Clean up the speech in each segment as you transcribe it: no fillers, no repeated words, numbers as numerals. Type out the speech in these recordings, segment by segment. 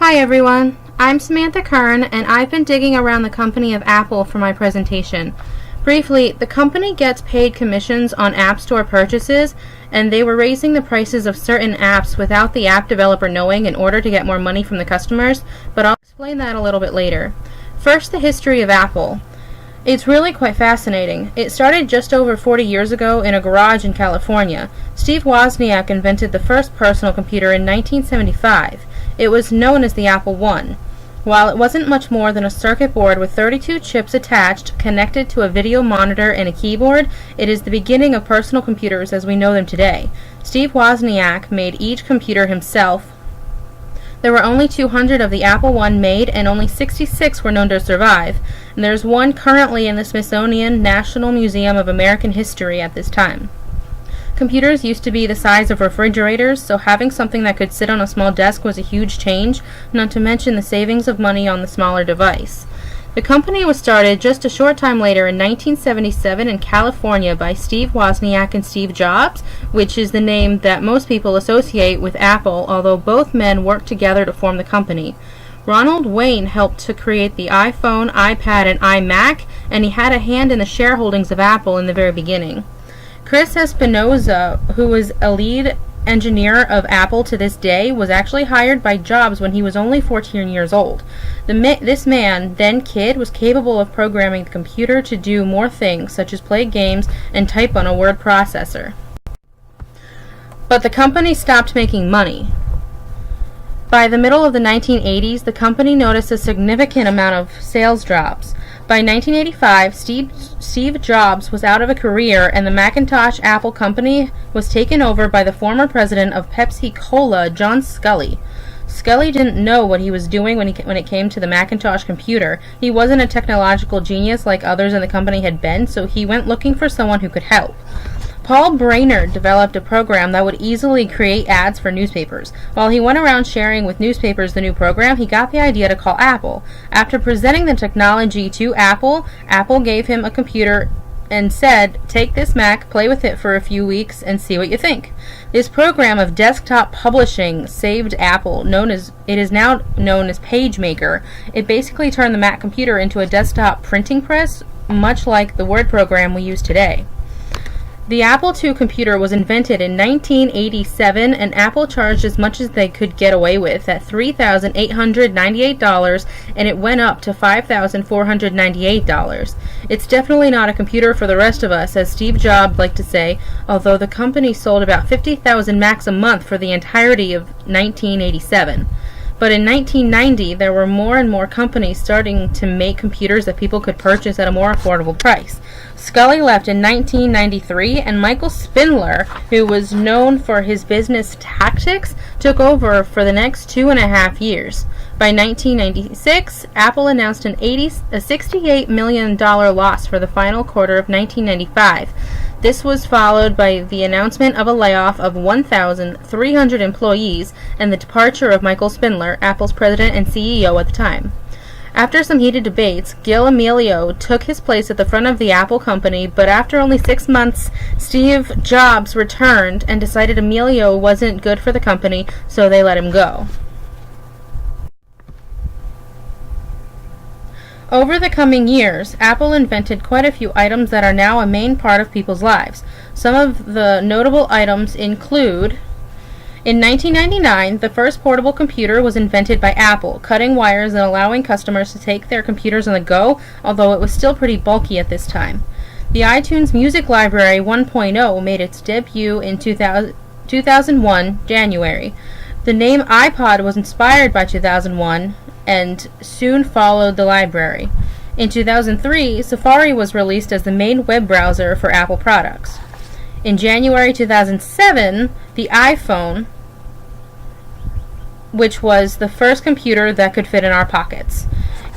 Hi everyone, I'm Samantha Kern and I've been digging around the company of Apple for my presentation. Briefly, the company gets paid commissions on App Store purchases, and they were raising the prices of certain apps without the app developer knowing in order to get more money from the customers, but I'll explain that a little bit later. First, the history of Apple. It's really quite fascinating. It started just over 40 years ago in a garage in California. Steve Wozniak invented the first personal computer in 1975. It was known as the Apple I. While it wasn't much more than a circuit board with 32 chips attached, connected to a video monitor and a keyboard, it is the beginning of personal computers as we know them today. Steve Wozniak made each computer himself. There were only 200 of the Apple I made, and only 66 were known to survive. And there's one currently in the Smithsonian National Museum of American History at this time. Computers used to be the size of refrigerators, so having something that could sit on a small desk was a huge change, not to mention the savings of money on the smaller device. The company was started just a short time later in 1977 in California by Steve Wozniak and Steve Jobs, which is the name that most people associate with Apple, although both men worked together to form the company. Ronald Wayne helped to create the iPhone, iPad, and iMac, and he had a hand in the shareholdings of Apple in the very beginning. Chris Espinosa, who was a lead engineer of Apple to this day, was actually hired by Jobs when he was only 14 years old. This man, then kid, was capable of programming the computer to do more things, such as play games and type on a word processor. But the company stopped making money. By the middle of the 1980s, the company noticed a significant amount of sales drops. By 1985, Steve Jobs was out of a career, and the Macintosh Apple company was taken over by the former president of Pepsi-Cola, John Sculley. Sculley didn't know what he was doing when it came to the Macintosh computer. He wasn't a technological genius like others in the company had been, so he went looking for someone who could help. Paul Brainerd developed a program that would easily create ads for newspapers. While he went around sharing with newspapers the new program, he got the idea to call Apple. After presenting the technology to Apple, Apple gave him a computer and said, "Take this Mac, play with it for a few weeks, and see what you think." This program of desktop publishing saved Apple. It is now known as PageMaker. It basically turned the Mac computer into a desktop printing press, much like the Word program we use today. The Apple II computer was invented in 1987, and Apple charged as much as they could get away with at $3,898, and it went up to $5,498. It's definitely not a computer for the rest of us, as Steve Jobs liked to say, although the company sold about 50,000 Macs a month for the entirety of 1987. But in 1990, there were more and more companies starting to make computers that people could purchase at a more affordable price. Sculley left in 1993, and Michael Spindler, who was known for his business tactics, took over for the next 2.5 years. By 1996, Apple announced a $68 million loss for the final quarter of 1995. This was followed by the announcement of a layoff of 1,300 employees and the departure of Michael Spindler, Apple's president and CEO at the time. After some heated debates, Gil Amelio took his place at the front of the Apple company, but after only 6 months, Steve Jobs returned and decided Amelio wasn't good for the company, so they let him go. Over the coming years, Apple invented quite a few items that are now a main part of people's lives. Some of the notable items include: in 1999, the first portable computer was invented by Apple, cutting wires and allowing customers to take their computers on the go, although it was still pretty bulky at this time. The iTunes Music Library 1.0 made its debut in 2001, January. The name iPod was inspired by 2001, and soon followed the library. In 2003, Safari was released as the main web browser for Apple products. In January 2007, the iPhone, which was the first computer that could fit in our pockets.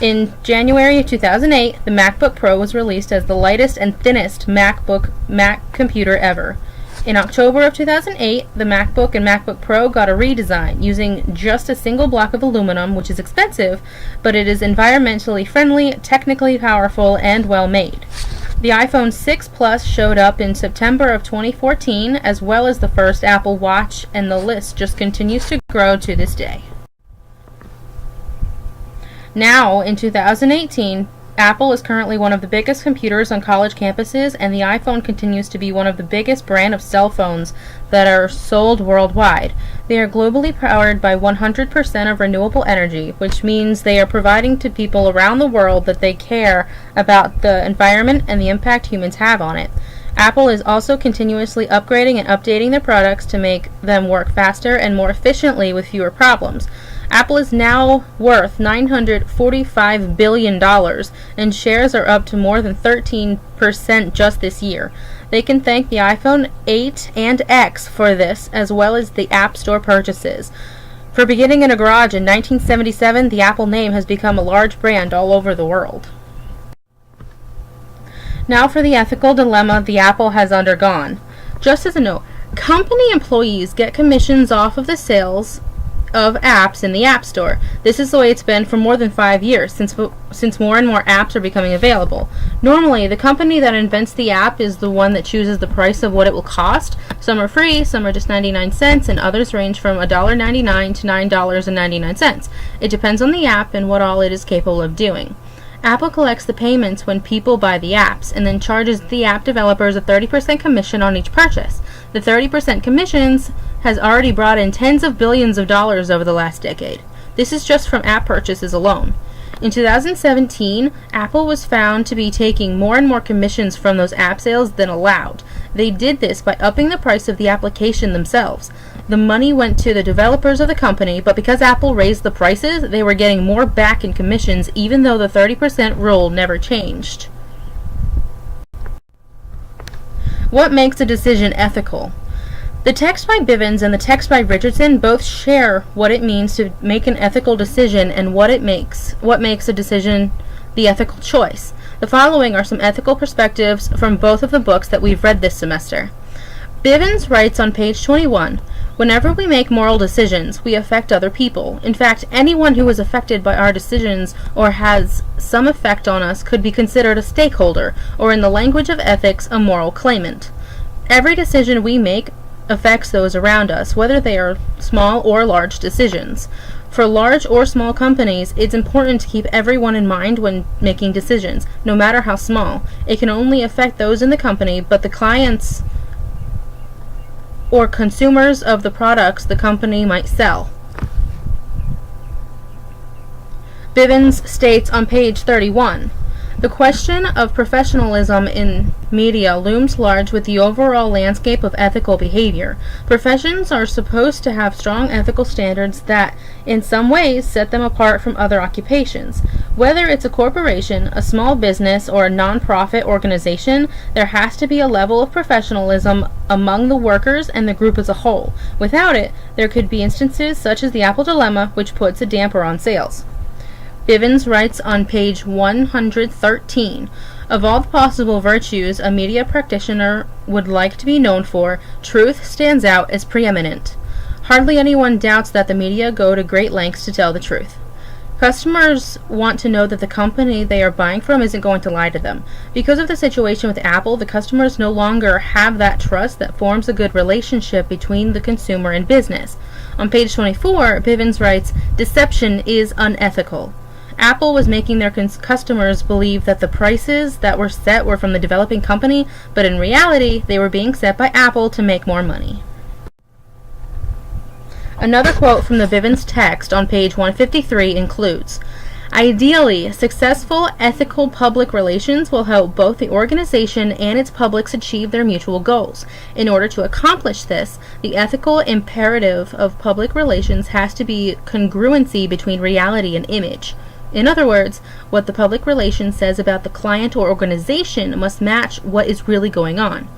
In January 2008, the MacBook Pro was released as the lightest and thinnest Mac computer ever. In October of 2008, the MacBook and MacBook Pro got a redesign using just a single block of aluminum, which is expensive, but it is environmentally friendly, technically powerful, and well made. The iPhone 6 Plus showed up in September of 2014, as well as the first Apple Watch, and the list just continues to grow to this day. Now, in 2018, Apple is currently one of the biggest computers on college campuses, and the iPhone continues to be one of the biggest brand of cell phones that are sold worldwide. They are globally powered by 100% of renewable energy, which means they are providing to people around the world that they care about the environment and the impact humans have on it. Apple is also continuously upgrading and updating their products to make them work faster and more efficiently with fewer problems. Apple is now worth $945 billion, and shares are up to more than 13% just this year. They can thank the iPhone 8 and X for this, as well as the App Store purchases. For beginning in a garage in 1977, the Apple name has become a large brand all over the world. Now for the ethical dilemma the Apple has undergone. Just as a note, company employees get commissions off of the sales of apps in the App Store. This is the way it's been for more than 5 years, since more and more apps are becoming available. Normally, the company that invents the app is the one that chooses the price of what it will cost. Some are free, some are just 99 cents, and others range from $1.99 to $9.99. It depends on the app and what all it is capable of doing. Apple collects the payments when people buy the apps and then charges the app developers a 30% commission on each purchase. The 30% commissions has already brought in tens of billions of dollars over the last decade. This is just from app purchases alone. In 2017, Apple was found to be taking more and more commissions from those app sales than allowed. They did this by upping the price of the application themselves. The money went to the developers of the company, but because Apple raised the prices, they were getting more back in commissions, even though the 30% rule never changed. What makes a decision ethical? The text by Bivens and the text by Richardson both share what it means to make an ethical decision and what makes a decision the ethical choice. The following are some ethical perspectives from both of the books that we've read this semester. Bivens writes on page 21, "Whenever we make moral decisions, we affect other people. In fact, anyone who is affected by our decisions or has some effect on us could be considered a stakeholder, or in the language of ethics, a moral claimant. Every decision we make affects those around us, whether they are small or large decisions. For large or small companies, it's important to keep everyone in mind when making decisions, no matter how small. It can only affect those in the company, but the clients or consumers of the products the company might sell." Bivens states on page 31, "The question of professionalism in media looms large with the overall landscape of ethical behavior. Professions are supposed to have strong ethical standards that, in some ways, set them apart from other occupations. Whether it's a corporation, a small business, or a non-profit organization, there has to be a level of professionalism among the workers and the group as a whole. Without it, there could be instances such as the Apple dilemma, which puts a damper on sales." Bivens writes on page 113, "Of all the possible virtues a media practitioner would like to be known for, truth stands out as preeminent. Hardly anyone doubts that the media go to great lengths to tell the truth. Customers want to know that the company they are buying from isn't going to lie to them. Because of the situation with Apple, the customers no longer have that trust that forms a good relationship between the consumer and business." On page 24, Bivens writes, "Deception is unethical. Apple was making their customers believe that the prices that were set were from the developing company, but in reality, they were being set by Apple to make more money." Another quote from the Bivens text on page 153 includes, "Ideally, successful ethical public relations will help both the organization and its publics achieve their mutual goals. In order to accomplish this, the ethical imperative of public relations has to be congruency between reality and image. In other words, what the public relations says about the client or organization must match what is really going on.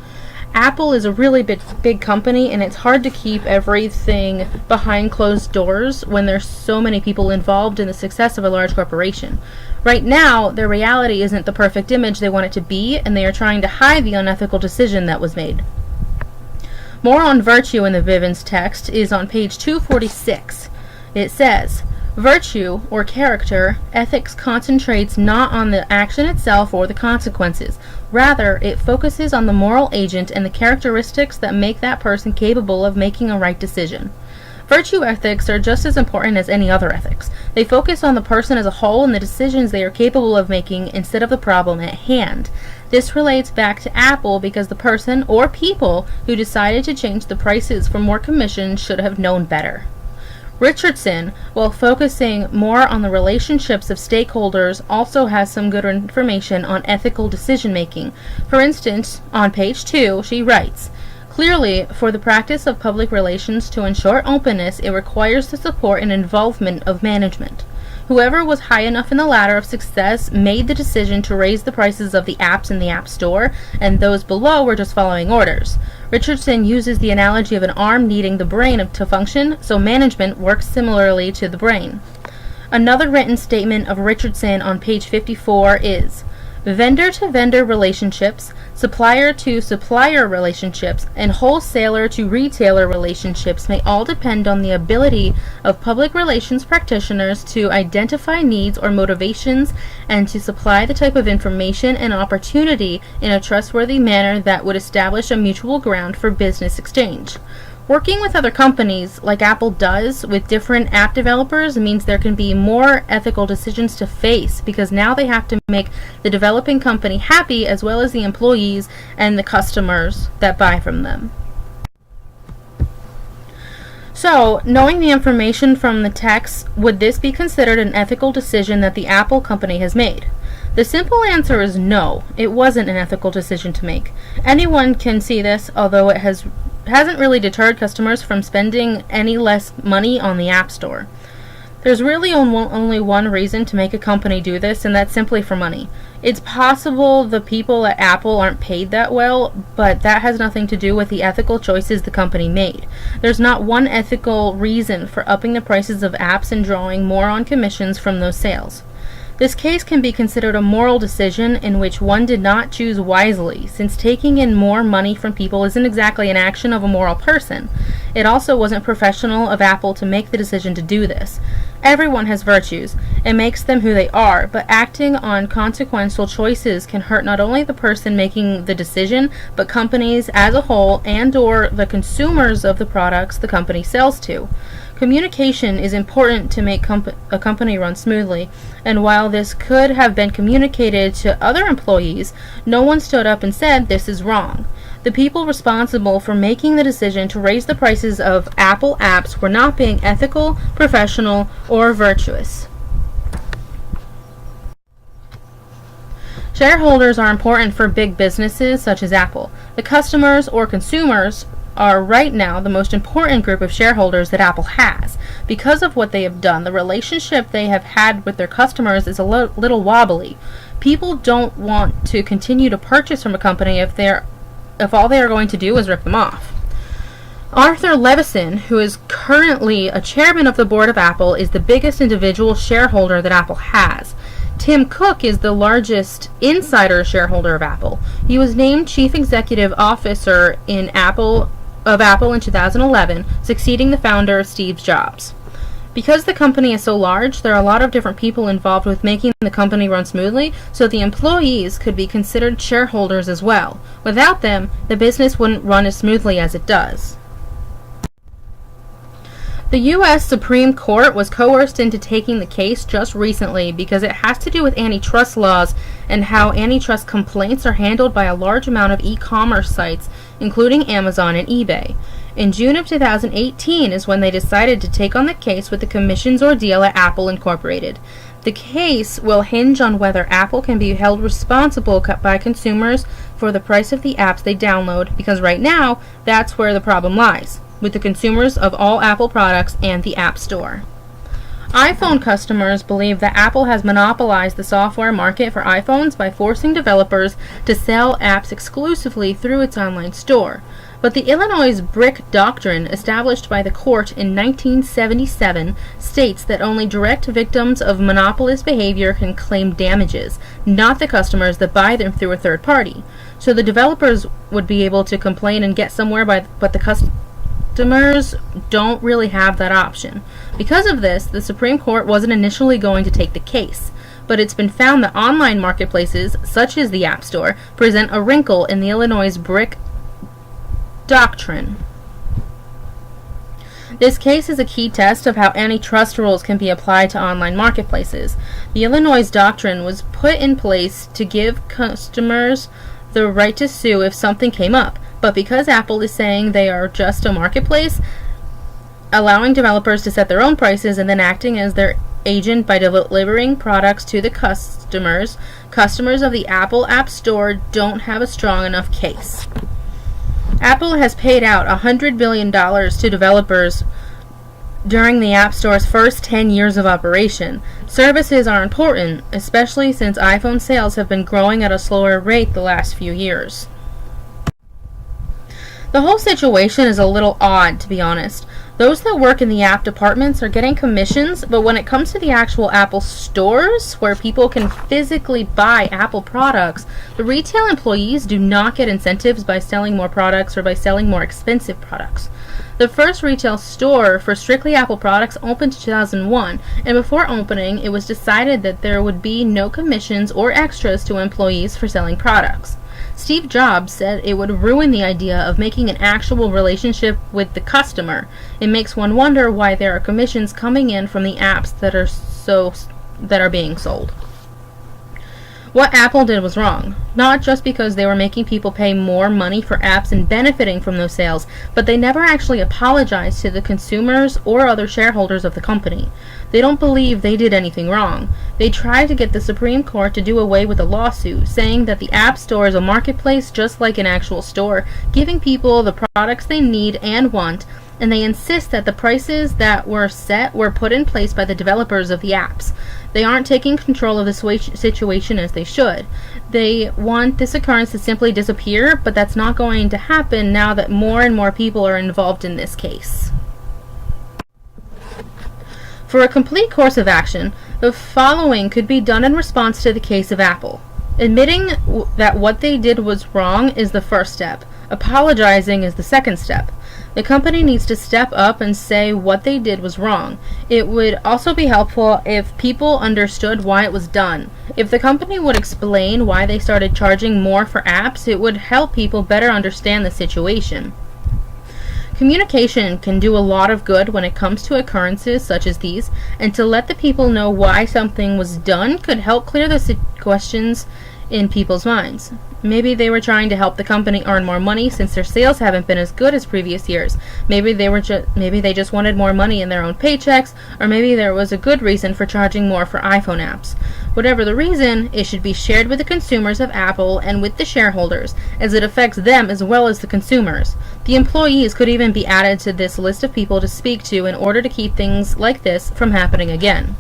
Apple is a really big company, and it's hard to keep everything behind closed doors when there's so many people involved in the success of a large corporation. Right now, their reality isn't the perfect image they want it to be, and they are trying to hide the unethical decision that was made." More on virtue in the Bivens text is on page 246. It says, "Virtue, or character, ethics concentrates not on the action itself or the consequences. Rather, it focuses on the moral agent and the characteristics that make that person capable of making a right decision. Virtue ethics are just as important as any other ethics. They focus on the person as a whole and the decisions they are capable of making instead of the problem at hand. This relates back to Apple because the person or people who decided to change the prices for more commission should have known better. Richardson, while focusing more on the relationships of stakeholders, also has some good information on ethical decision making. For instance, on page 2, she writes, "Clearly, for the practice of public relations to ensure openness, it requires the support and involvement of management. Whoever was high enough in the ladder of success made the decision to raise the prices of the apps in the App Store, and those below were just following orders." Richardson uses the analogy of an arm needing the brain to function, so management works similarly to the brain. Another written statement of Richardson on page 54 is, "Vendor-to-vendor relationships, supplier-to-supplier relationships, and wholesaler-to-retailer relationships may all depend on the ability of public relations practitioners to identify needs or motivations and to supply the type of information and opportunity in a trustworthy manner that would establish a mutual ground for business exchange." Working with other companies, like Apple does with different app developers, means there can be more ethical decisions to face because now they have to make the developing company happy as well as the employees and the customers that buy from them. So, knowing the information from the text, would this be considered an ethical decision that the Apple company has made? The simple answer is no, it wasn't an ethical decision to make. Anyone can see this, although it hasn't really deterred customers from spending any less money on the App Store. There's really only one reason to make a company do this, and that's simply for money. It's possible the people at Apple aren't paid that well, but that has nothing to do with the ethical choices the company made. There's not one ethical reason for upping the prices of apps and drawing more on commissions from those sales. This case can be considered a moral decision in which one did not choose wisely, since taking in more money from people isn't exactly an action of a moral person. It also wasn't professional of Apple to make the decision to do this. Everyone has virtues. It makes them who they are, but acting on consequential choices can hurt not only the person making the decision, but companies as a whole and/or the consumers of the products the company sells to. Communication is important to make a company run smoothly, and while this could have been communicated to other employees, no one stood up and said this is wrong. The people responsible for making the decision to raise the prices of Apple apps were not being ethical, professional, or virtuous. Shareholders are important for big businesses such as Apple. The customers or consumers are right now the most important group of shareholders that Apple has. Because of what they have done, the relationship they have had with their customers is a little wobbly. People don't want to continue to purchase from a company if all they are going to do is rip them off. Arthur Levinson, who is currently a chairman of the board of Apple, is the biggest individual shareholder that Apple has. Tim Cook is the largest insider shareholder of Apple. He was named Chief Executive Officer of Apple in 2011, succeeding the founder Steve Jobs. Because the company is so large, there are a lot of different people involved with making the company run smoothly, so the employees could be considered shareholders as well. Without them, the business wouldn't run as smoothly as it does. The U.S. Supreme Court was coerced into taking the case just recently because it has to do with antitrust laws and how antitrust complaints are handled by a large amount of e-commerce sites, including Amazon and eBay. In June of 2018 is when they decided to take on the case with the Commission's ordeal at Apple Incorporated. The case will hinge on whether Apple can be held responsible by consumers for the price of the apps they download, because right now, that's where the problem lies, with the consumers of all Apple products and the App Store. iPhone customers believe that Apple has monopolized the software market for iPhones by forcing developers to sell apps exclusively through its online store. But the Illinois brick doctrine, established by the court in 1977, states that only direct victims of monopolist behavior can claim damages, not the customers that buy them through a third party. So the developers would be able to complain and get somewhere, but the customers don't really have that option. Because of this, the Supreme Court wasn't initially going to take the case. But it's been found that online marketplaces, such as the App Store, present a wrinkle in the Illinois brick doctrine. This case is a key test of how antitrust rules can be applied to online marketplaces. The Illinois doctrine was put in place to give customers the right to sue if something came up, but because Apple is saying they are just a marketplace, allowing developers to set their own prices and then acting as their agent by delivering products to the customers of the Apple App Store don't have a strong enough case. Apple has paid out $100 billion to developers during the App Store's first 10 years of operation. Services are important, especially since iPhone sales have been growing at a slower rate the last few years. The whole situation is a little odd, to be honest. Those that work in the app departments are getting commissions, but when it comes to the actual Apple stores, where people can physically buy Apple products, the retail employees do not get incentives by selling more products or by selling more expensive products. The first retail store for strictly Apple products opened in 2001, and before opening, it was decided that there would be no commissions or extras to employees for selling products. Steve Jobs said it would ruin the idea of making an actual relationship with the customer. It makes one wonder why there are commissions coming in from the apps that are being sold. What Apple did was wrong, not just because they were making people pay more money for apps and benefiting from those sales, but they never actually apologized to the consumers or other shareholders of the company. They don't believe they did anything wrong. They tried to get the Supreme Court to do away with a lawsuit, saying that the App Store is a marketplace just like an actual store, giving people the products they need and want, and they insist that the prices that were set were put in place by the developers of the apps. They aren't taking control of the situation as they should. They want this occurrence to simply disappear, but that's not going to happen now that more and more people are involved in this case. For a complete course of action, the following could be done in response to the case of Apple. Admitting that what they did was wrong is the first step. Apologizing is the second step. The company needs to step up and say what they did was wrong. It would also be helpful if people understood why it was done. If the company would explain why they started charging more for apps, it would help people better understand the situation. Communication can do a lot of good when it comes to occurrences such as these, and to let the people know why something was done could help clear the questions in people's minds. Maybe they were trying to help the company earn more money since their sales haven't been as good as previous years. Maybe they just wanted more money in their own paychecks, or maybe there was a good reason for charging more for iPhone apps. Whatever the reason, it should be shared with the consumers of Apple and with the shareholders, as it affects them as well as the consumers. The employees could even be added to this list of people to speak to in order to keep things like this from happening again.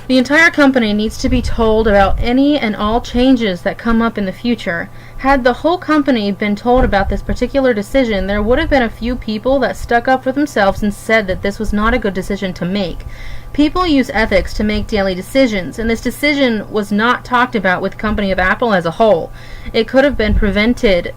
The entire company needs to be told about any and all changes that come up in the future. Had the whole company been told about this particular decision, there would have been a few people that stuck up for themselves and said that this was not a good decision to make. People use ethics to make daily decisions, and this decision was not talked about with the company of Apple as a whole. It could have been prevented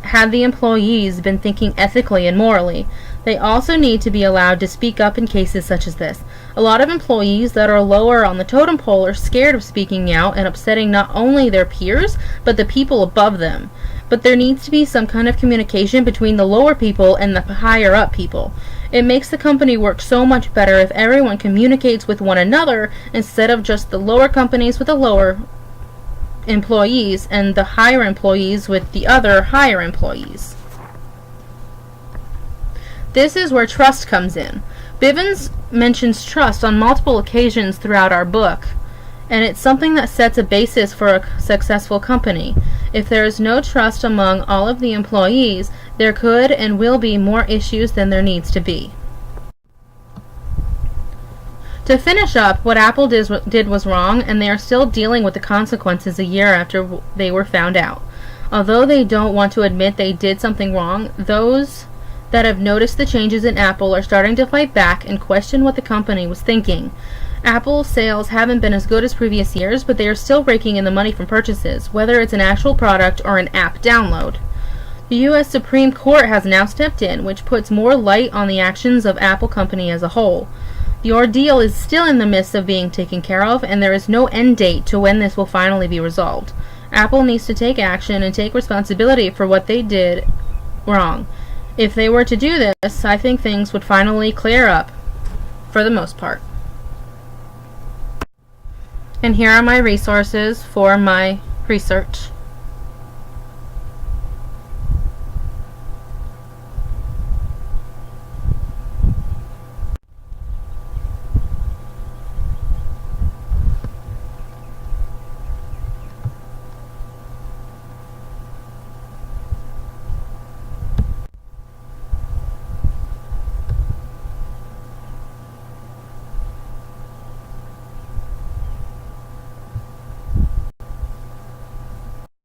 had the employees been thinking ethically and morally. They also need to be allowed to speak up in cases such as this. A lot of employees that are lower on the totem pole are scared of speaking out and upsetting not only their peers, but the people above them. But there needs to be some kind of communication between the lower people and the higher up people. It makes the company work so much better if everyone communicates with one another instead of just the lower companies with the lower employees and the higher employees with the other higher employees. This is where trust comes in. Bivens mentions trust on multiple occasions throughout our book, and it's something that sets a basis for a successful company. If there is no trust among all of the employees, there could and will be more issues than there needs to be. To finish up, what Apple did was wrong, and they are still dealing with the consequences a year after they were found out. Although they don't want to admit they did something wrong, those that have noticed the changes in Apple are starting to fight back and question what the company was thinking. Apple sales haven't been as good as previous years, but they are still raking in the money from purchases, whether it's an actual product or an app download. The U.S. Supreme Court has now stepped in, which puts more light on the actions of Apple Company as a whole. The ordeal is still in the midst of being taken care of, and there is no end date to when this will finally be resolved. Apple needs to take action and take responsibility for what they did wrong. If they were to do this, I think things would finally clear up, for the most part. And here are my resources for my research.